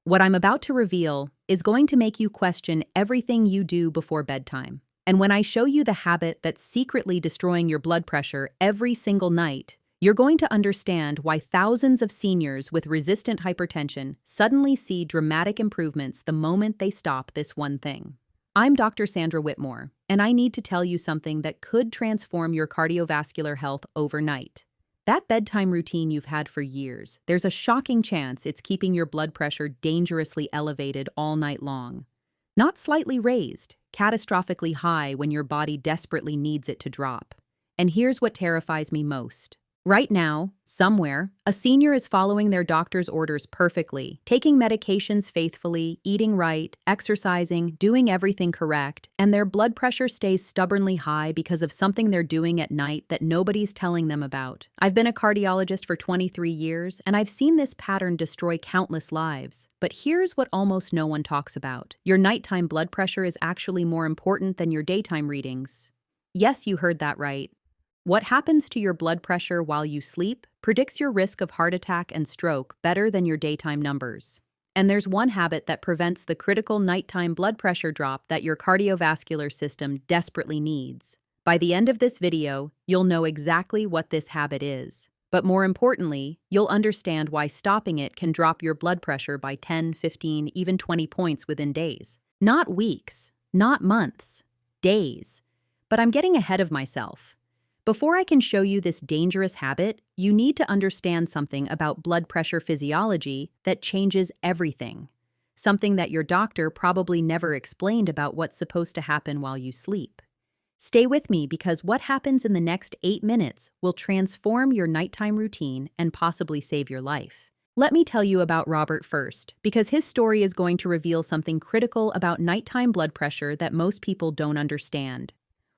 What I'm about to reveal is going to make you question everything you do before bedtime. And when I show you the habit that's secretly destroying your blood pressure every single night, you're going to understand why thousands of seniors with resistant hypertension suddenly see dramatic improvements the moment they stop this one thing. I'm Dr. Sandra Whitmore, and I need to tell you something that could transform your cardiovascular health overnight. That bedtime routine you've had for years, there's a shocking chance it's keeping your blood pressure dangerously elevated all night long. Not slightly raised, catastrophically high when your body desperately needs it to drop. And here's what terrifies me most. Right now, somewhere, a senior is following their doctor's orders perfectly, taking medications faithfully, eating right, exercising, doing everything correct, and their blood pressure stays stubbornly high because of something they're doing at night that nobody's telling them about. I've been a cardiologist for 23 years, and I've seen this pattern destroy countless lives. But here's what almost no one talks about. Your nighttime blood pressure is actually more important than your daytime readings. Yes, you heard that right. What happens to your blood pressure while you sleep predicts your risk of heart attack and stroke better than your daytime numbers. And there's one habit that prevents the critical nighttime blood pressure drop that your cardiovascular system desperately needs. By the end of this video, you'll know exactly what this habit is. But more importantly, you'll understand why stopping it can drop your blood pressure by 10, 15, even 20 points within days. Not weeks, not months, days. But I'm getting ahead of myself. Before I can show you this dangerous habit, you need to understand something about blood pressure physiology that changes everything. Something that your doctor probably never explained about what's supposed to happen while you sleep. Stay with me because what happens in the next 8 minutes will transform your nighttime routine and possibly save your life. Let me tell you about Robert first, because his story is going to reveal something critical about nighttime blood pressure that most people don't understand.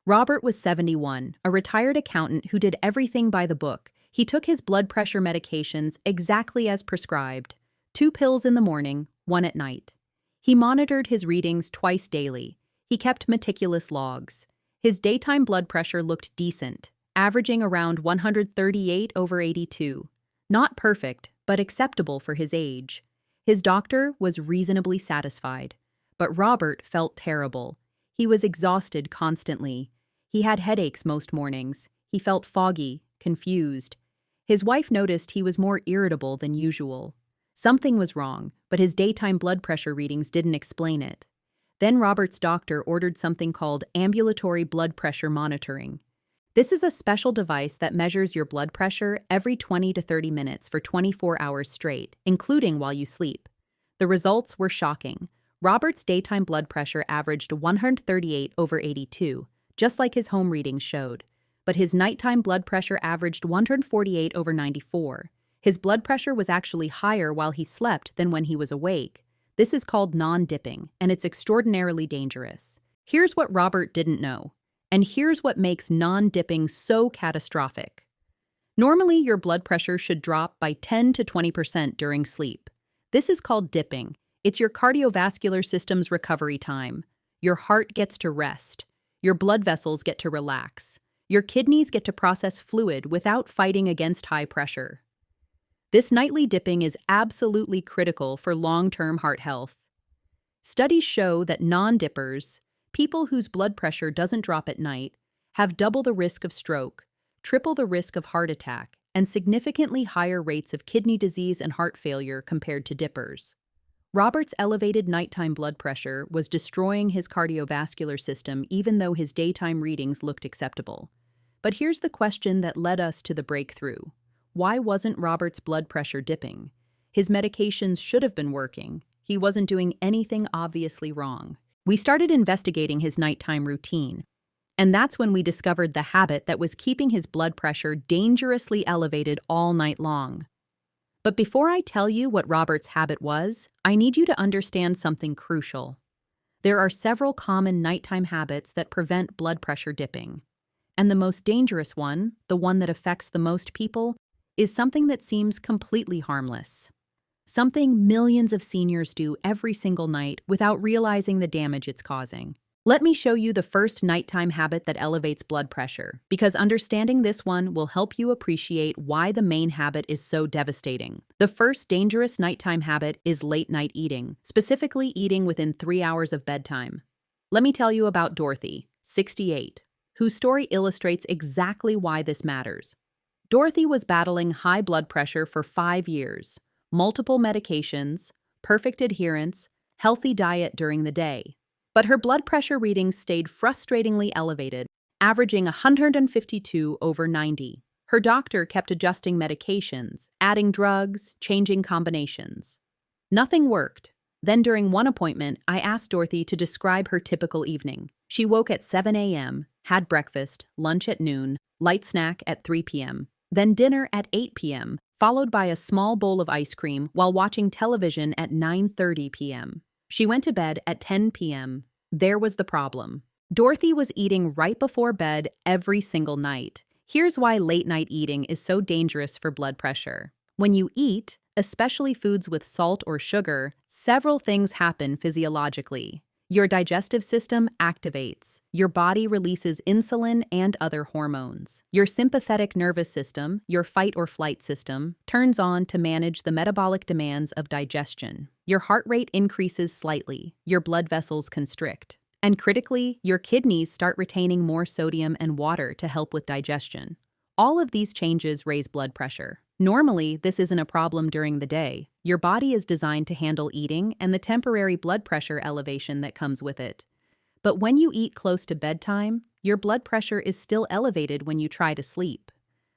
Robert was 71, a retired accountant who did everything by the book. He took his blood pressure medications exactly as prescribed, 2 pills in the morning, 1 at night. He monitored his readings twice daily. He kept meticulous logs. His daytime blood pressure looked decent, averaging around 138/82. Not perfect, but acceptable for his age. His doctor was reasonably satisfied. But Robert felt terrible. He was exhausted constantly. He had headaches most mornings. He felt foggy, confused. His wife noticed he was more irritable than usual. Something was wrong, but his daytime blood pressure readings didn't explain it. Then Robert's doctor ordered something called ambulatory blood pressure monitoring. This is a special device that measures your blood pressure every 20 to 30 minutes for 24 hours straight, including while you sleep. The results were shocking. Robert's daytime blood pressure averaged 138/82, just like his home readings showed. But his nighttime blood pressure averaged 148/94. His blood pressure was actually higher while he slept than when he was awake. This is called non-dipping, and it's extraordinarily dangerous. Here's what Robert didn't know, and here's what makes non-dipping so catastrophic. Normally, your blood pressure should drop by 10 to 20% during sleep. This is called dipping. It's your cardiovascular system's recovery time. Your heart gets to rest. Your blood vessels get to relax. Your kidneys get to process fluid without fighting against high pressure. This nightly dipping is absolutely critical for long-term heart health. Studies show that non-dippers, people whose blood pressure doesn't drop at night, have double the risk of stroke, triple the risk of heart attack, and significantly higher rates of kidney disease and heart failure compared to dippers. Robert's elevated nighttime blood pressure was destroying his cardiovascular system even though his daytime readings looked acceptable. But here's the question that led us to the breakthrough. Why wasn't Robert's blood pressure dipping? His medications should have been working. He wasn't doing anything obviously wrong. We started investigating his nighttime routine, and that's when we discovered the habit that was keeping his blood pressure dangerously elevated all night long. But before I tell you what Robert's habit was, I need you to understand something crucial. There are several common nighttime habits that prevent blood pressure dipping. And the most dangerous one, the one that affects the most people, is something that seems completely harmless. Something millions of seniors do every single night without realizing the damage it's causing. Let me show you the first nighttime habit that elevates blood pressure, because understanding this one will help you appreciate why the main habit is so devastating. The first dangerous nighttime habit is late night eating, specifically eating within 3 hours of bedtime. Let me tell you about Dorothy, 68, whose story illustrates exactly why this matters. Dorothy was battling high blood pressure for 5 years, multiple medications, perfect adherence, healthy diet during the day. But her blood pressure readings stayed frustratingly elevated, averaging 152/90. Her doctor kept adjusting medications, adding drugs, changing combinations. Nothing worked. Then during one appointment, I asked Dorothy to describe her typical evening. She woke at 7 a.m., had breakfast, lunch at noon, light snack at 3 p.m., then dinner at 8 p.m., followed by a small bowl of ice cream while watching television at 9:30 p.m. She went to bed at 10 p.m. There was the problem. Dorothy was eating right before bed every single night. Here's why late-night eating is so dangerous for blood pressure. When you eat, especially foods with salt or sugar, several things happen physiologically. Your digestive system activates. Your body releases insulin and other hormones. Your sympathetic nervous system, your fight or flight system, turns on to manage the metabolic demands of digestion. Your heart rate increases slightly. Your blood vessels constrict. And critically, your kidneys start retaining more sodium and water to help with digestion. All of these changes raise blood pressure. Normally, this isn't a problem during the day. Your body is designed to handle eating and the temporary blood pressure elevation that comes with it. But when you eat close to bedtime, your blood pressure is still elevated when you try to sleep.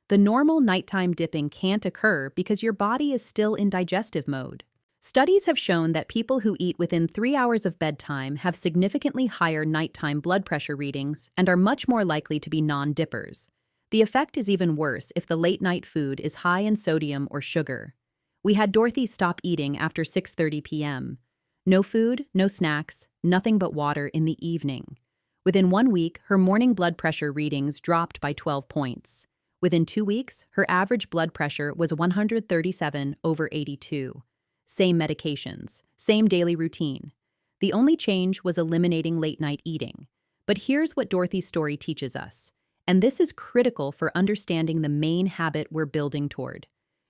The normal nighttime dipping can't occur because your body is still in digestive mode. Studies have shown that people who eat within 3 hours of bedtime have significantly higher nighttime blood pressure readings and are much more likely to be non-dippers. The effect is even worse if the late-night food is high in sodium or sugar. We had Dorothy stop eating after 6:30 p.m. No food, no snacks, nothing but water in the evening. Within 1 week, her morning blood pressure readings dropped by 12 points. Within 2 weeks, her average blood pressure was 137/82. Same medications, same daily routine. The only change was eliminating late-night eating. But here's what Dorothy's story teaches us. And this is critical for understanding the main habit we're building toward.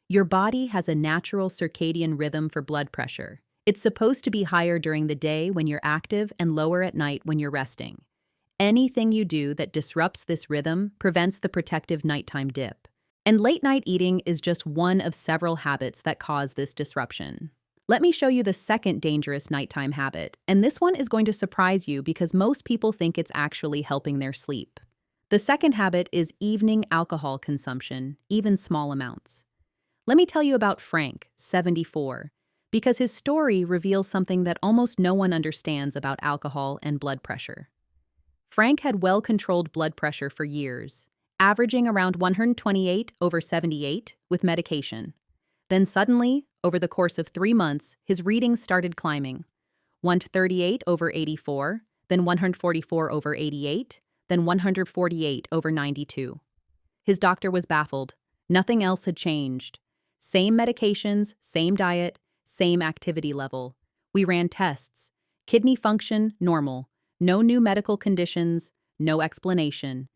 Your body has a natural circadian rhythm for blood pressure. It's supposed to be higher during the day when you're active and lower at night when you're resting. Anything you do that disrupts this rhythm prevents the protective nighttime dip. And late-night eating is just one of several habits that cause this disruption. Let me show you the second dangerous nighttime habit, and this one is going to surprise you because most people think it's actually helping their sleep. The second habit is evening alcohol consumption, even small amounts. Let me tell you about Frank, 74, because his story reveals something that almost no one understands about alcohol and blood pressure. Frank had well-controlled blood pressure for years, averaging around 128/78 with medication. Then suddenly, over the course of 3 months, his readings started climbing. 138/84, then 144/88, then 148/92. His doctor was baffled. Nothing else had changed. Same medications, same diet, same activity level. We ran tests. Kidney function, normal. No new medical conditions, no explanation.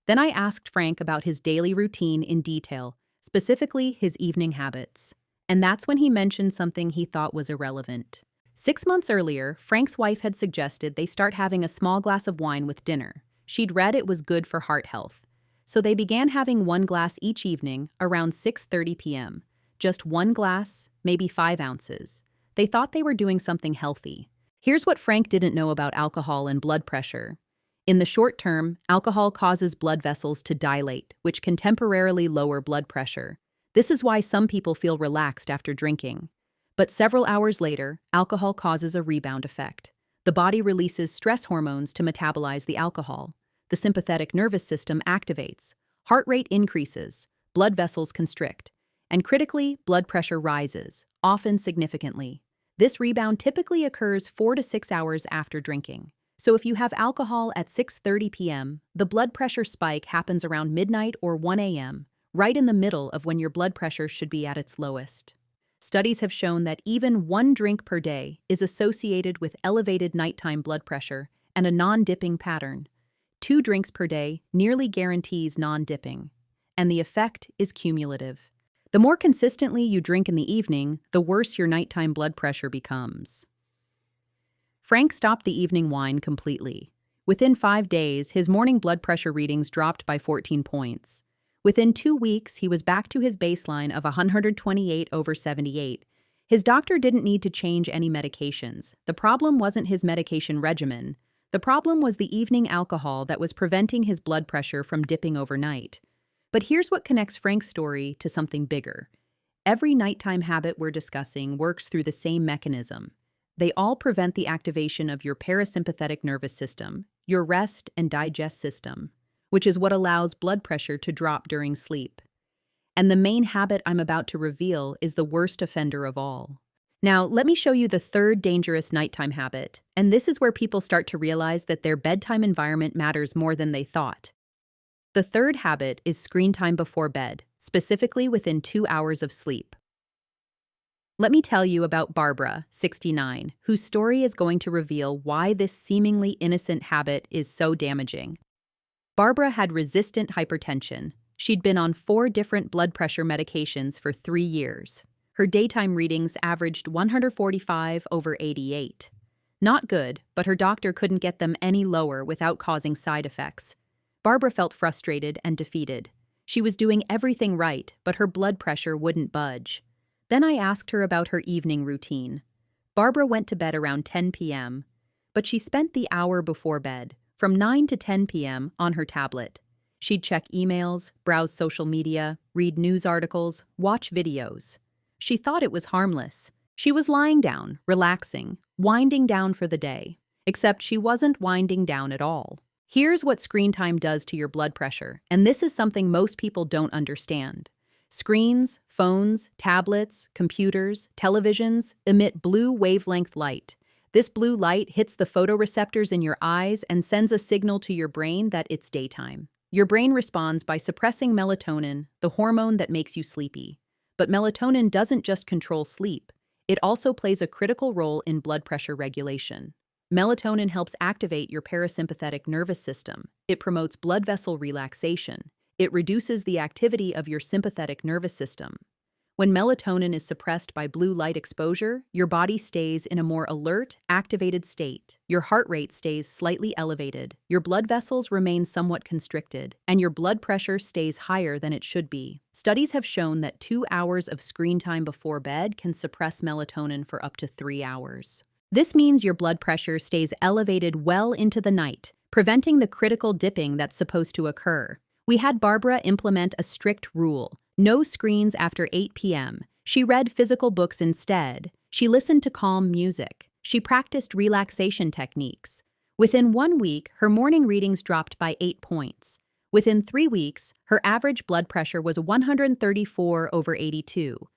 Then I asked Frank about his daily routine in detail, specifically his evening habits. And that's when he mentioned something he thought was irrelevant. 6 months earlier, Frank's wife had suggested they start having a small glass of wine with dinner. She'd read it was good for heart health. So they began having 1 glass each evening around 6:30 p.m. Just 1 glass, maybe 5 ounces. They thought they were doing something healthy. Here's what Frank didn't know about alcohol and blood pressure. In the short term, alcohol causes blood vessels to dilate, which can temporarily lower blood pressure. This is why some people feel relaxed after drinking. But several hours later, alcohol causes a rebound effect. The body releases stress hormones to metabolize the alcohol. The sympathetic nervous system activates. Heart rate increases. Blood vessels constrict. And critically, blood pressure rises, often significantly. This rebound typically occurs 4 to 6 hours after drinking. So if you have alcohol at 6:30 p.m., the blood pressure spike happens around midnight or 1 a.m., right in the middle of when your blood pressure should be at its lowest. Studies have shown that even 1 drink per day is associated with elevated nighttime blood pressure and a non-dipping pattern. 2 drinks per day nearly guarantees non-dipping, and the effect is cumulative. The more consistently you drink in the evening, the worse your nighttime blood pressure becomes. Frank stopped the evening wine completely. Within 5 days, his morning blood pressure readings dropped by 14 points. Within 2 weeks, he was back to his baseline of 128/78. His doctor didn't need to change any medications. The problem wasn't his medication regimen. The problem was the evening alcohol that was preventing his blood pressure from dipping overnight. But here's what connects Frank's story to something bigger. Every nighttime habit we're discussing works through the same mechanism. They all prevent the activation of your parasympathetic nervous system, your rest and digest system, which is what allows blood pressure to drop during sleep. And the main habit I'm about to reveal is the worst offender of all. Now, let me show you the third dangerous nighttime habit, and this is where people start to realize that their bedtime environment matters more than they thought. The third habit is screen time before bed, specifically within 2 hours of sleep. Let me tell you about Barbara, 69, whose story is going to reveal why this seemingly innocent habit is so damaging. Barbara had resistant hypertension. She'd been on 4 different blood pressure medications for 3 years. Her daytime readings averaged 145/88. Not good, but her doctor couldn't get them any lower without causing side effects. Barbara felt frustrated and defeated. She was doing everything right, but her blood pressure wouldn't budge. Then I asked her about her evening routine. Barbara went to bed around 10 p.m., but she spent the hour before bed, from 9 to 10 p.m., on her tablet. She'd check emails, browse social media, read news articles, watch videos. She thought it was harmless. She was lying down, relaxing, winding down for the day. Except she wasn't winding down at all. Here's what screen time does to your blood pressure, and this is something most people don't understand. Screens, phones, tablets, computers, televisions emit blue wavelength light. This blue light hits the photoreceptors in your eyes and sends a signal to your brain that it's daytime. Your brain responds by suppressing melatonin, the hormone that makes you sleepy. But melatonin doesn't just control sleep. It also plays a critical role in blood pressure regulation. Melatonin helps activate your parasympathetic nervous system. It promotes blood vessel relaxation. It reduces the activity of your sympathetic nervous system. When melatonin is suppressed by blue light exposure, your body stays in a more alert, activated state. Your heart rate stays slightly elevated, your blood vessels remain somewhat constricted, and your blood pressure stays higher than it should be. Studies have shown that 2 hours of screen time before bed can suppress melatonin for up to 3 hours. This means your blood pressure stays elevated well into the night, preventing the critical dipping that's supposed to occur. We had Barbara implement a strict rule: no screens after 8 p.m. She read physical books instead. She listened to calm music. She practiced relaxation techniques. Within 1 week, her morning readings dropped by 8 points. Within 3 weeks, her average blood pressure was 134/82.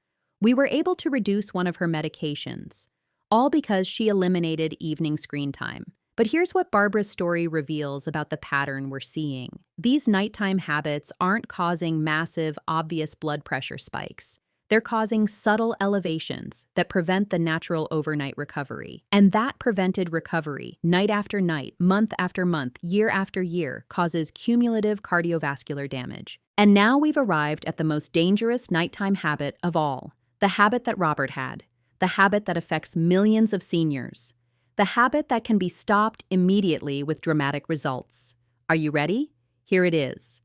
We were able to reduce one of her medications, all because she eliminated evening screen time. But here's what Barbara's story reveals about the pattern we're seeing. These nighttime habits aren't causing massive, obvious blood pressure spikes. They're causing subtle elevations that prevent the natural overnight recovery. And that prevented recovery, night after night, month after month, year after year, causes cumulative cardiovascular damage. And now we've arrived at the most dangerous nighttime habit of all, the habit that Robert had, the habit that affects millions of seniors. The habit that can be stopped immediately with dramatic results. Are you ready? Here it is.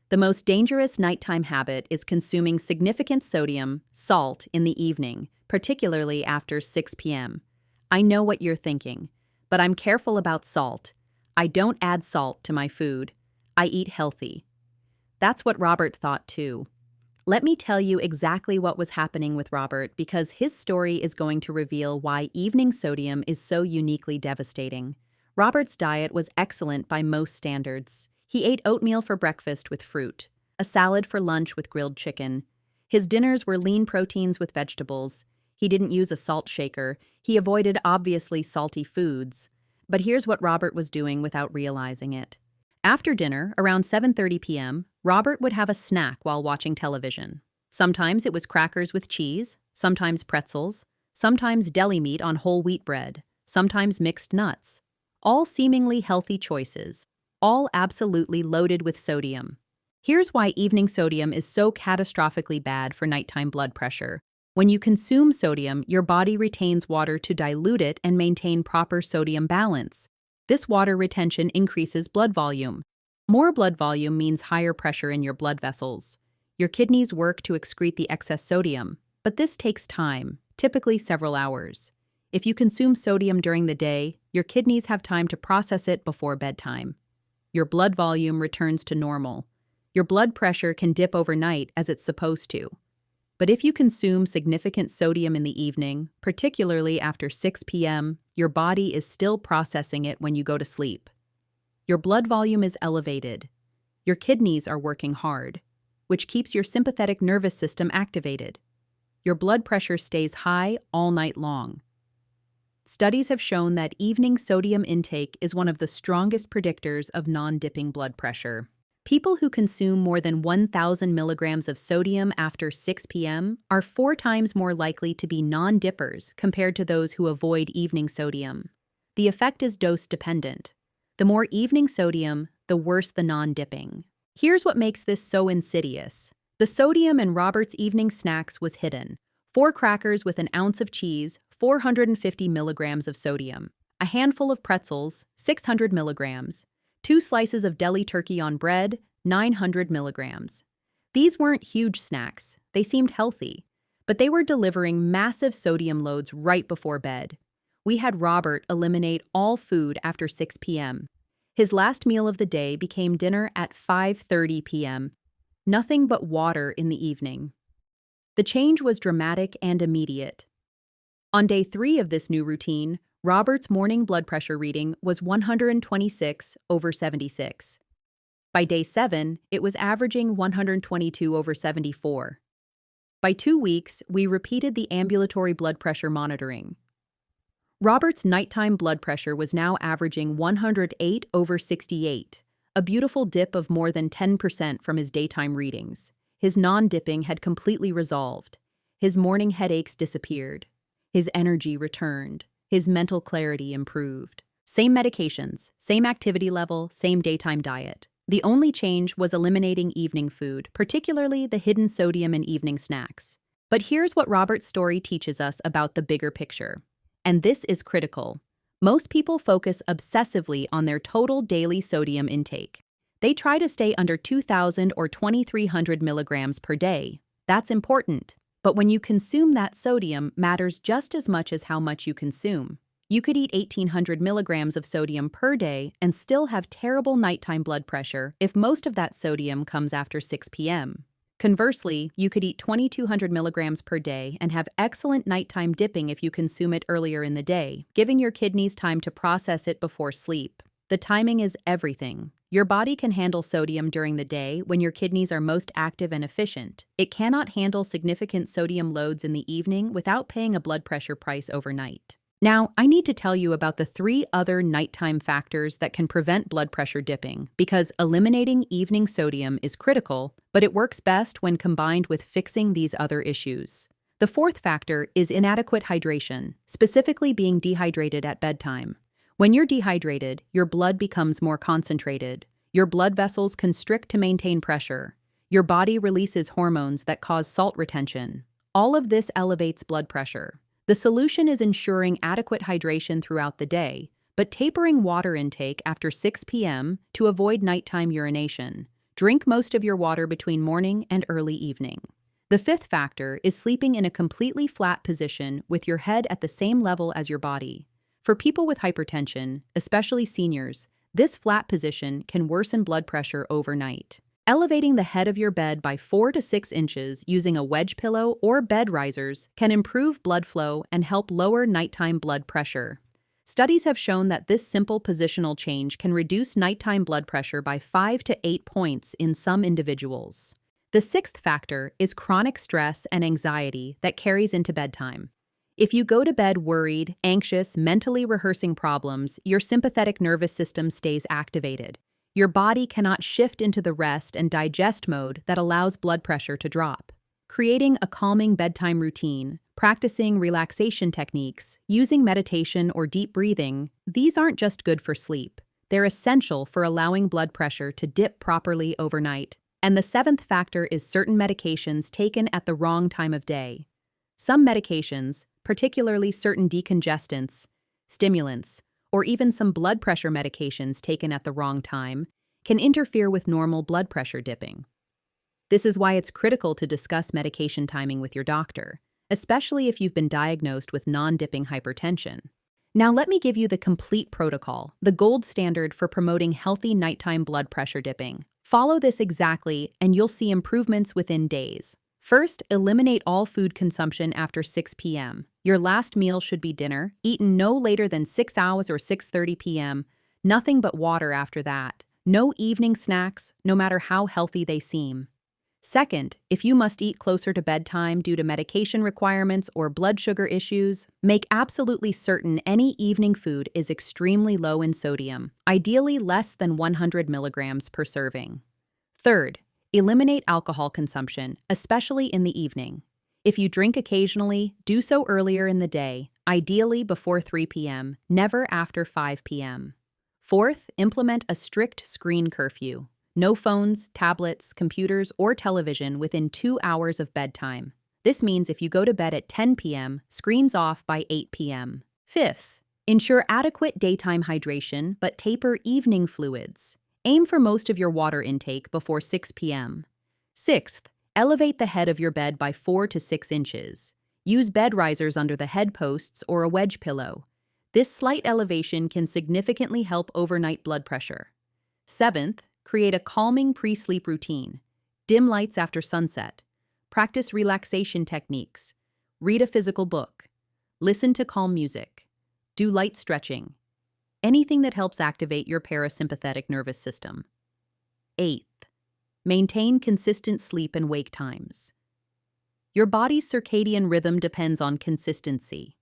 The most dangerous nighttime habit is consuming significant sodium, salt, in the evening, particularly after 6 p.m. I know what you're thinking, but I'm careful about salt. I don't add salt to my food. I eat healthy. That's what Robert thought too. Let me tell you exactly what was happening with Robert, because his story is going to reveal why evening sodium is so uniquely devastating. Robert's diet was excellent by most standards. He ate oatmeal for breakfast with fruit, a salad for lunch with grilled chicken. His dinners were lean proteins with vegetables. He didn't use a salt shaker. He avoided obviously salty foods. But here's what Robert was doing without realizing it. After dinner, around 7:30 p.m., Robert would have a snack while watching television. Sometimes it was crackers with cheese, sometimes pretzels, sometimes deli meat on whole wheat bread, sometimes mixed nuts. All seemingly healthy choices, all absolutely loaded with sodium. Here's why evening sodium is so catastrophically bad for nighttime blood pressure. When you consume sodium, your body retains water to dilute it and maintain proper sodium balance. This water retention increases blood volume. More blood volume means higher pressure in your blood vessels. Your kidneys work to excrete the excess sodium, but this takes time, typically several hours. If you consume sodium during the day, your kidneys have time to process it before bedtime. Your blood volume returns to normal. Your blood pressure can dip overnight as it's supposed to. But if you consume significant sodium in the evening, particularly after 6 p.m., your body is still processing it when you go to sleep. Your blood volume is elevated. Your kidneys are working hard, which keeps your sympathetic nervous system activated. Your blood pressure stays high all night long. Studies have shown that evening sodium intake is one of the strongest predictors of non-dipping blood pressure. People who consume more than 1,000 milligrams of sodium after 6 p.m. are 4 times more likely to be non-dippers compared to those who avoid evening sodium. The effect is dose-dependent. The more evening sodium, the worse the non-dipping. Here's what makes this so insidious. The sodium in Robert's evening snacks was hidden. 4 crackers with an ounce of cheese, 450 milligrams of sodium. A handful of pretzels, 600 milligrams. 2 slices of deli turkey on bread, 900 milligrams. These weren't huge snacks. They seemed healthy, but they were delivering massive sodium loads right before bed. We had Robert eliminate all food after 6 p.m. His last meal of the day became dinner at 5:30 p.m. Nothing but water in the evening. The change was dramatic and immediate. On day 3 of this new routine, Robert's morning blood pressure reading was 126/76. By day 7, it was averaging 122/74. By 2 weeks, we repeated the ambulatory blood pressure monitoring. Robert's nighttime blood pressure was now averaging 108/68, a beautiful dip of more than 10% from his daytime readings. His non-dipping had completely resolved. His morning headaches disappeared. His energy returned. His mental clarity improved. Same medications, same activity level, same daytime diet. The only change was eliminating evening food, particularly the hidden sodium in evening snacks. But here's what Robert's story teaches us about the bigger picture. And this is critical. Most people focus obsessively on their total daily sodium intake. They try to stay under 2,000 or 2,300 milligrams per day. That's important. But when you consume that sodium matters just as much as how much you consume. You could eat 1,800 milligrams of sodium per day and still have terrible nighttime blood pressure if most of that sodium comes after 6 p.m. Conversely, you could eat 2,200 milligrams per day and have excellent nighttime dipping if you consume it earlier in the day, giving your kidneys time to process it before sleep. The timing is everything. Your body can handle sodium during the day when your kidneys are most active and efficient. It cannot handle significant sodium loads in the evening without paying a blood pressure price overnight. Now, I need to tell you about the 3 other nighttime factors that can prevent blood pressure dipping, because eliminating evening sodium is critical, but it works best when combined with fixing these other issues. The 4th factor is inadequate hydration, specifically being dehydrated at bedtime. When you're dehydrated, your blood becomes more concentrated. Your blood vessels constrict to maintain pressure. Your body releases hormones that cause salt retention. All of this elevates blood pressure. The solution is ensuring adequate hydration throughout the day, but tapering water intake after 6 p.m. to avoid nighttime urination. Drink most of your water between morning and early evening. The 5th factor is sleeping in a completely flat position with your head at the same level as your body. For people with hypertension, especially seniors, this flat position can worsen blood pressure overnight. Elevating the head of your bed by 4 to 6 inches using a wedge pillow or bed risers can improve blood flow and help lower nighttime blood pressure. Studies have shown that this simple positional change can reduce nighttime blood pressure by 5 to 8 points in some individuals. The 6th factor is chronic stress and anxiety that carries into bedtime. If you go to bed worried, anxious, mentally rehearsing problems, your sympathetic nervous system stays activated. Your body cannot shift into the rest and digest mode that allows blood pressure to drop. Creating a calming bedtime routine, Practicing relaxation techniques, using meditation or deep breathing, these aren't just good for sleep. They're essential for allowing blood pressure to dip properly overnight. And the seventh factor is certain medications taken at the wrong time of day. Some medications, particularly certain decongestants, stimulants, or even some blood pressure medications taken at the wrong time, can interfere with normal blood pressure dipping. This is why it's critical to discuss medication timing with your doctor, especially if you've been diagnosed with non-dipping hypertension. Now let me give you the complete protocol, the gold standard for promoting healthy nighttime blood pressure dipping. Follow this exactly and you'll see improvements within days. First, eliminate all food consumption after 6 p.m. Your last meal should be dinner, eaten no later than 6 hours or 6:30 p.m. Nothing but water after that. No evening snacks, no matter how healthy they seem. Second, if you must eat closer to bedtime due to medication requirements or blood sugar issues, make absolutely certain any evening food is extremely low in sodium, ideally less than 100 milligrams per serving. Third, eliminate alcohol consumption, especially in the evening. If you drink occasionally, do so earlier in the day, ideally before 3 p.m., never after 5 p.m. Fourth, implement a strict screen curfew. No phones, tablets, computers, or television within 2 hours of bedtime. This means if you go to bed at 10 p.m., screens off by 8 p.m. Fifth, ensure adequate daytime hydration but taper evening fluids. Aim for most of your water intake before 6 p.m. Sixth, elevate the head of your bed by 4 to 6 inches. Use bed risers under the head posts or a wedge pillow. This slight elevation can significantly help overnight blood pressure. Seventh, create a calming pre-sleep routine. Dim lights after sunset. Practice relaxation techniques. Read a physical book. Listen to calm music. Do light stretching. Anything that helps activate your parasympathetic nervous system. Eighth, maintain consistent sleep and wake times. Your body's circadian rhythm depends on consistency.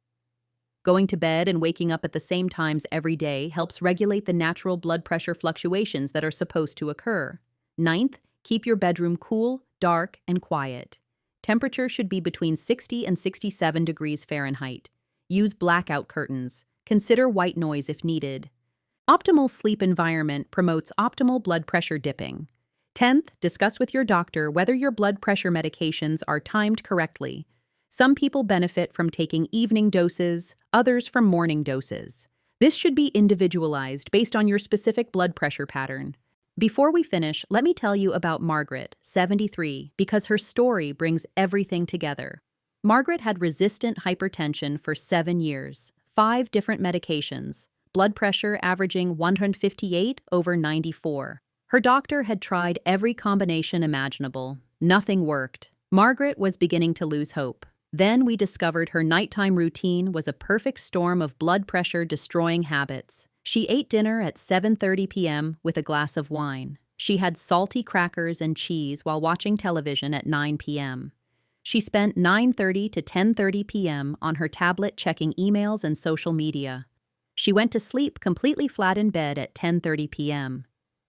Going to bed and waking up at the same times every day helps regulate the natural blood pressure fluctuations that are supposed to occur. Ninth, keep your bedroom cool, dark, and quiet. Temperature should be between 60 and 67 degrees Fahrenheit. Use blackout curtains. Consider white noise if needed. Optimal sleep environment promotes optimal blood pressure dipping. 10th, discuss with your doctor whether your blood pressure medications are timed correctly. Some people benefit from taking evening doses, others from morning doses. This should be individualized based on your specific blood pressure pattern. Before we finish, let me tell you about Margaret, 73, because her story brings everything together. Margaret had resistant hypertension for 7 years, 5 different medications, blood pressure averaging 158/94. Her doctor had tried every combination imaginable. Nothing worked. Margaret was beginning to lose hope. Then we discovered her nighttime routine was a perfect storm of blood pressure-destroying habits. She ate dinner at 7:30 p.m. with a glass of wine. She had salty crackers and cheese while watching television at 9 p.m. She spent 9:30 to 10:30 p.m. on her tablet checking emails and social media. She went to sleep completely flat in bed at 10:30 p.m.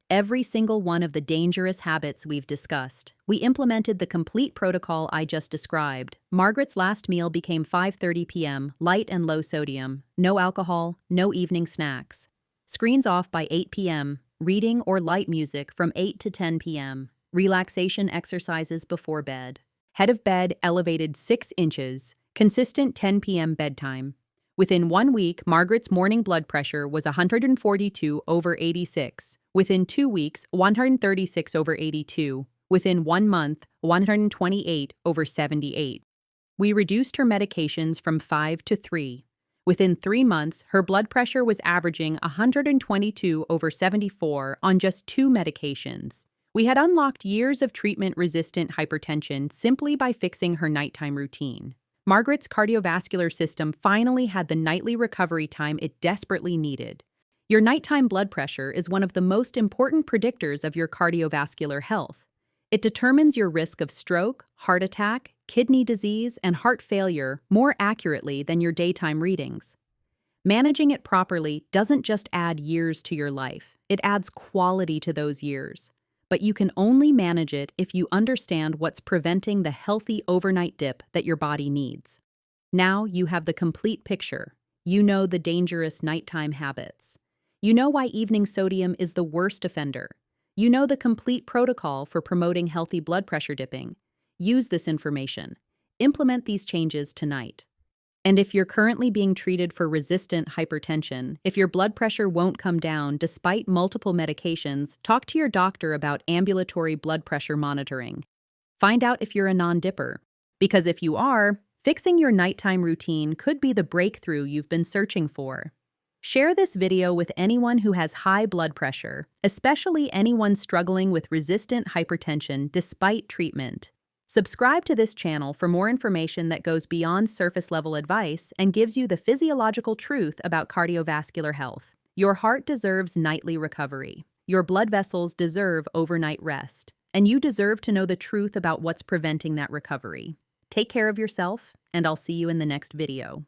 Every single one of the dangerous habits we've discussed. We implemented the complete protocol I just described. Margaret's last meal became 5:30 p.m., light and low sodium, no alcohol, no evening snacks. Screens off by 8 p.m., reading or light music from 8 to 10 p.m., relaxation exercises before bed. Head of bed elevated 6 inches, consistent 10 p.m. bedtime. Within 1 week, Margaret's morning blood pressure was 142/86. Within 2 weeks, 136/82. Within 1 month, 128/78. We reduced her medications from 5 to 3. Within 3 months, her blood pressure was averaging 122/74 on just 2 medications. We had unlocked years of treatment-resistant hypertension simply by fixing her nighttime routine. Margaret's cardiovascular system finally had the nightly recovery time it desperately needed. Your nighttime blood pressure is one of the most important predictors of your cardiovascular health. It determines your risk of stroke, heart attack, kidney disease, and heart failure more accurately than your daytime readings. Managing it properly doesn't just add years to your life, it adds quality to those years. But you can only manage it if you understand what's preventing the healthy overnight dip that your body needs. Now you have the complete picture. You know the dangerous nighttime habits. You know why evening sodium is the worst offender. You know the complete protocol for promoting healthy blood pressure dipping. Use this information. Implement these changes tonight. And if you're currently being treated for resistant hypertension, if your blood pressure won't come down despite multiple medications, talk to your doctor about ambulatory blood pressure monitoring. Find out if you're a non-dipper. Because if you are, fixing your nighttime routine could be the breakthrough you've been searching for. Share this video with anyone who has high blood pressure, especially anyone struggling with resistant hypertension despite treatment. Subscribe to this channel for more information that goes beyond surface-level advice and gives you the physiological truth about cardiovascular health. Your heart deserves nightly recovery. Your blood vessels deserve overnight rest. And you deserve to know the truth about what's preventing that recovery. Take care of yourself, and I'll see you in the next video.